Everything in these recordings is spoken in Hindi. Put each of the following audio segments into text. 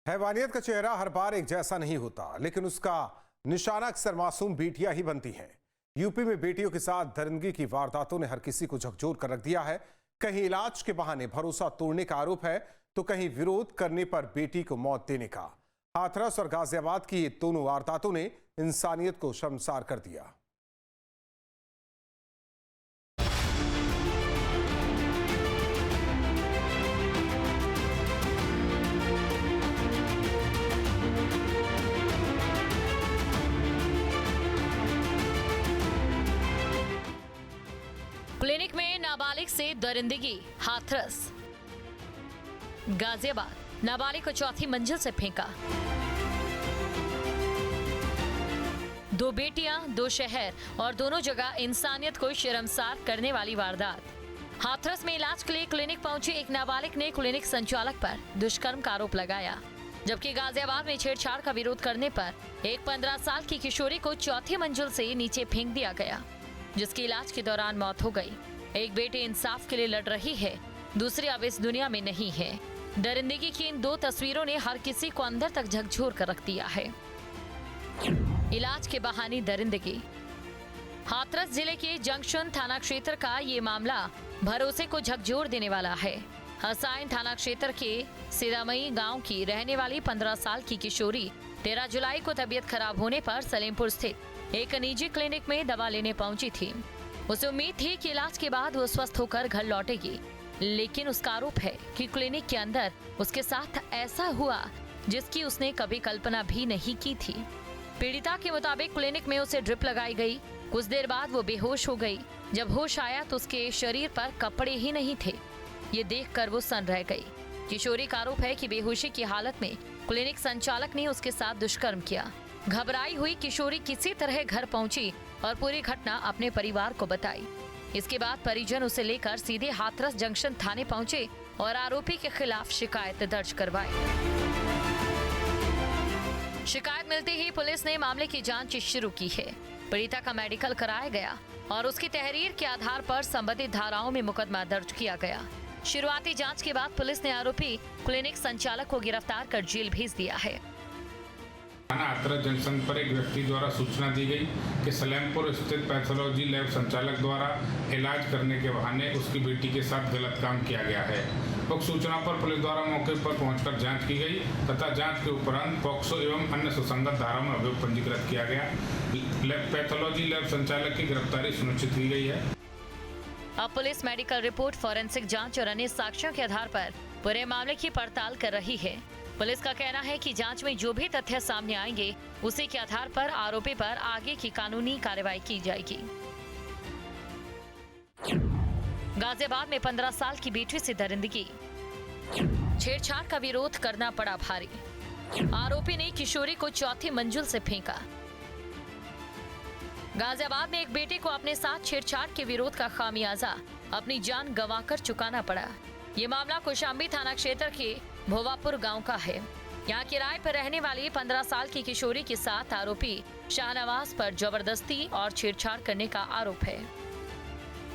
हैवानियत का चेहरा हर बार एक जैसा नहीं होता, लेकिन उसका निशाना अक्सर मासूम बेटियां ही बनती हैं। यूपी में बेटियों के साथ दरिंदगी की वारदातों ने हर किसी को झकझोर कर रख दिया है। कहीं इलाज के बहाने भरोसा तोड़ने का आरोप है, तो कहीं विरोध करने पर बेटी को मौत देने का। हाथरस और गाजियाबाद की ये दोनों वारदातों ने इंसानियत को शर्मसार कर दिया। क्लिनिक में नाबालिग से दरिंदगी। हाथरस। गाजियाबाद। नाबालिग को चौथी मंजिल से फेंका। दो बेटियां, दो शहर और दोनों जगह इंसानियत को शर्मसार करने वाली वारदात। हाथरस में इलाज के लिए क्लिनिक पहुंची एक नाबालिग ने क्लिनिक संचालक पर दुष्कर्म का आरोप लगाया, जबकि गाजियाबाद में छेड़छाड़ का विरोध करने पर एक 15 साल की किशोरी को चौथी मंजिल से नीचे फेंक दिया गया, जिसकी इलाज के दौरान मौत हो गई। एक बेटी इंसाफ के लिए लड़ रही है, दूसरी अब इस दुनिया में नहीं है। दरिंदगी की इन दो तस्वीरों ने हर किसी को अंदर तक झकझोर कर रख दिया है। इलाज के बहाने दरिंदगी। हाथरस जिले के जंक्शन थाना क्षेत्र का ये मामला भरोसे को झकझोर देने वाला है। हसाइन थाना क्षेत्र के सीरामई गांव की रहने वाली 15 साल की किशोरी 13 जुलाई को तबीयत खराब होने पर सलेमपुर स्थित एक निजी क्लिनिक में दवा लेने पहुंची थी। उसे उम्मीद थी कि इलाज के बाद वो स्वस्थ होकर घर लौटेगी, लेकिन उसका आरोप है कि क्लिनिक के अंदर उसके साथ ऐसा हुआ जिसकी उसने कभी कल्पना भी नहीं की थी। पीड़िता के मुताबिक क्लिनिक में उसे ड्रिप लगाई गई। कुछ देर बाद वो बेहोश हो गई। जब होश आया तो उसके शरीर पर कपड़े ही नहीं थे। ये देखकर वो सन रह गई। किशोरी का आरोप है कि बेहोशी की हालत में क्लिनिक संचालक ने उसके साथ दुष्कर्म किया। घबराई हुई किशोरी किसी तरह घर पहुंची और पूरी घटना अपने परिवार को बताई। इसके बाद परिजन उसे लेकर सीधे हाथरस जंक्शन थाने पहुंचे और आरोपी के खिलाफ शिकायत दर्ज करवाई। शिकायत मिलते ही पुलिस ने मामले की जांच शुरू की है। पीड़िता का मेडिकल कराया गया और उसकी तहरीर के आधार पर संबंधित धाराओं में मुकदमा दर्ज किया गया। शुरुआती जांच के बाद पुलिस ने आरोपी क्लिनिक संचालक को गिरफ्तार कर जेल भेज दिया है। थाना हाथरस जंक्शन पर एक व्यक्ति द्वारा सूचना दी गई कि सलेमपुर स्थित पैथोलॉजी लैब संचालक द्वारा इलाज करने के बहाने उसकी बेटी के साथ गलत काम किया गया है। उक्त सूचना पर पुलिस द्वारा मौके पर पहुंचकर जांच की गई तथा जांच के उपरांत पॉक्सो एवं अन्य सुसंगत धाराओं में अभियोग पंजीकृत किया गया। पैथोलॉजी लैब संचालक की गिरफ्तारी सुनिश्चित की गई है। अब पुलिस मेडिकल रिपोर्ट, फॉरेंसिक जांच और अन्य साक्ष्यों के आधार पर पूरे मामले की पड़ताल कर रही है। पुलिस का कहना है कि जांच में जो भी तथ्य सामने आएंगे, उसी के आधार पर आरोपी पर आगे की कानूनी कार्रवाई की जाएगी। गाजियाबाद में 15 साल की बेटी से दरिंदगी। छेड़छाड़ का विरोध करना पड़ा भारी। आरोपी ने किशोरी को चौथी मंजिल से फेंका। गाजियाबाद में एक बेटे को अपने साथ छेड़छाड़ के विरोध का खामियाजा अपनी जान गंवाकर चुकाना पड़ा। ये मामला कौशाम्बी थाना क्षेत्र के भोवापुर गांव का है। यहाँ किराए पर रहने वाली 15 साल की किशोरी के साथ आरोपी शाहनवाज पर जबरदस्ती और छेड़छाड़ करने का आरोप है।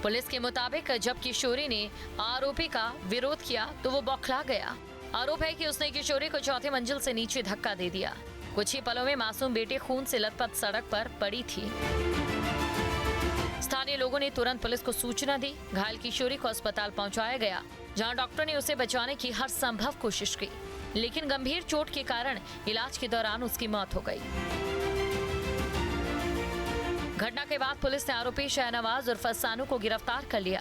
पुलिस के मुताबिक जब किशोरी ने आरोपी का विरोध किया तो वो बौखला गया। आरोप है कि उसने किशोरी को चौथी मंजिल से नीचे धक्का दे दिया। कुछ ही पलों में मासूम बेटी खून से लथपथ सड़क पर पड़ी थी। स्थानीय लोगों ने तुरंत पुलिस को सूचना दी। घायल किशोरी को अस्पताल पहुंचाया गया, जहां डॉक्टर ने उसे बचाने की हर संभव कोशिश की, लेकिन गंभीर चोट के कारण इलाज के दौरान उसकी मौत हो गई। घटना के बाद पुलिस ने आरोपी शाहनवाज और फसानू को गिरफ्तार कर लिया।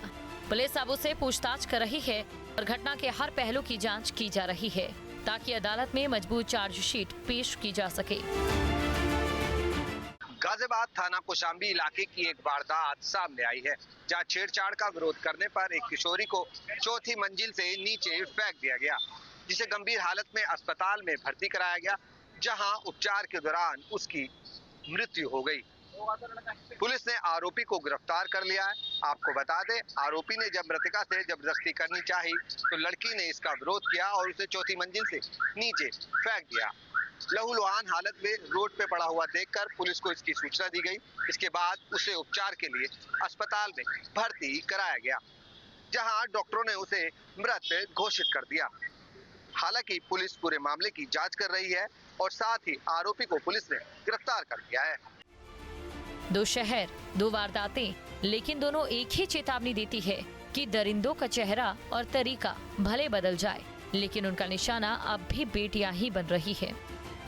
पुलिस अब उसे पूछताछ कर रही है और घटना के हर पहलू की जांच की जा रही है, ताकि अदालत में मजबूत चार्जशीट पेश की जा सके। गाजियाबाद थाना कौशाम्बी इलाके की एक वारदात सामने आई है, जहां छेड़छाड़ का विरोध करने पर एक किशोरी को चौथी मंजिल से नीचे फेंक दिया गया, जिसे गंभीर हालत में अस्पताल में भर्ती कराया गया, जहां उपचार के दौरान उसकी मृत्यु हो गई। पुलिस ने आरोपी को गिरफ्तार कर लिया है। आपको बता दें, आरोपी ने जब मृतका से जबरदस्ती करनी चाही तो लड़की ने इसका विरोध किया और उसे चौथी मंजिल से नीचे फेंक दिया। लहूलुहान हालत में रोड पे पड़ा हुआ देखकर पुलिस को इसकी सूचना दी गई। इसके बाद उसे उपचार के लिए अस्पताल में भर्ती कराया गया, जहां डॉक्टरों ने उसे मृत घोषित कर दिया। हालांकि पुलिस पूरे मामले की जांच कर रही है और साथ ही आरोपी को पुलिस ने गिरफ्तार कर लिया है। दो शहर, दो वारदातें, लेकिन दोनों एक ही चेतावनी देती है कि दरिंदों का चेहरा और तरीका भले बदल जाए, लेकिन उनका निशाना अब भी बेटियां ही बन रही है।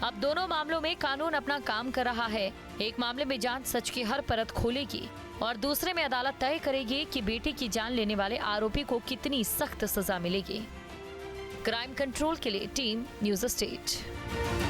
अब दोनों मामलों में कानून अपना काम कर रहा है। एक मामले में जांच सच की हर परत खोलेगी और दूसरे में अदालत तय करेगी कि बेटी की जान लेने वाले आरोपी को कितनी सख्त सजा मिलेगी। क्राइम कंट्रोल के लिए टीम न्यूज़ स्टेट।